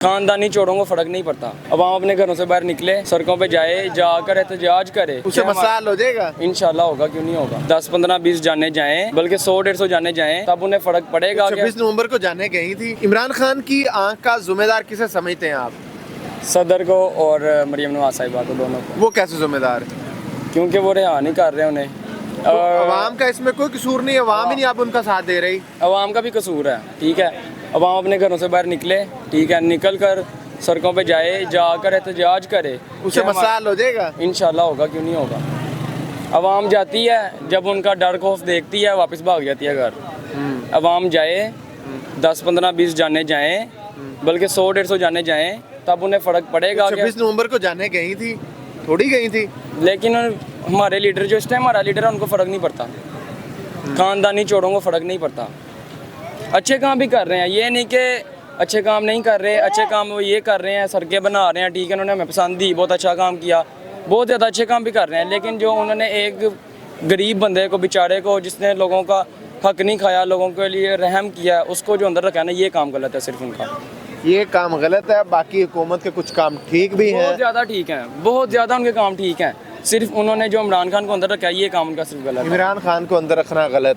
खानदानी चोरों को फर्क नहीं पड़ता। अब हम अपने घरों से बाहर निकले, सड़कों पे जाए, जाकर एहतजाज करे, उससे मसला हल हो जाएगा। इंशाल्लाह होगा, क्यों नहीं होगा। 10, 15, 20 जाने जाएं, बल्कि 100, 150 जाने जाएं, तब उन्हें फर्क पड़ेगा। 26 नवंबर को जाने गई थी। इमरान खान की आंख का जिम्मेदार किसे समझते हैं आप? सदर को और मरियम नवाज साहिबा को, दोनों को। वो कैसे जिम्मेदार? क्योंकि वो रिहा नहीं कर रहे उन्हें। तो अवाम का इसमें कोई कसूर नहीं है, अवाम ही नहीं आप उनका साथ दे रही। अवाम का भी कसूर है, ठीक है। अब हम अपने घरों से बाहर निकले, ठीक है, निकल कर सड़कों पे जाए, जाकर एहतजाज करे, उससे मसला हल हो जाएगा। इंशाल्लाह होगा, क्यों नहीं होगा। अवाम जाती है, जब उनका डर खौफ देखती है, वापस भाग जाती है घर। अवाम जाए, 10, 15, 20 जाने जाएं, बल्कि 100, 150 जाने जाएं, तब उन्हें फर्क पड़ेगा। 26 नवंबर को जाने गई थी, थोड़ी गई थी। लेकिन हमारे लीडर, जो इस टाइम हमारा लीडर है, उनको फ़र्क नहीं पड़ता। खानदानी चोरों को फ़र्क नहीं पड़ता। अच्छे काम भी कर रहे हैं, ये नहीं कि अच्छे काम नहीं कर रहे। अच्छे काम वो ये कर रहे हैं, सड़कें बना रहे हैं, ठीक है, उन्होंने हमें पसंद दी, बहुत अच्छा काम किया, बहुत ज़्यादा अच्छे काम भी कर रहे हैं। लेकिन जो उन्होंने एक गरीब बंदे को, बेचारे को, जिसने लोगों का हक नहीं खाया, लोगों के लिए रहम किया, उसको जो अंदर रखा है ना, ये काम गलत है सिर्फ उनका। ये काम गलत है, बाकी हुकूमत के कुछ काम ठीक भी हैं। बहुत ज़्यादा ठीक हैं, बहुत ज़्यादा उनके काम ठीक हैं। सिर्फ उन्होंने जो इमरान खान को अंदर रखा है, ये काम उनका सिर्फ गलत है। इमरान खान को अंदर रखना गलत है।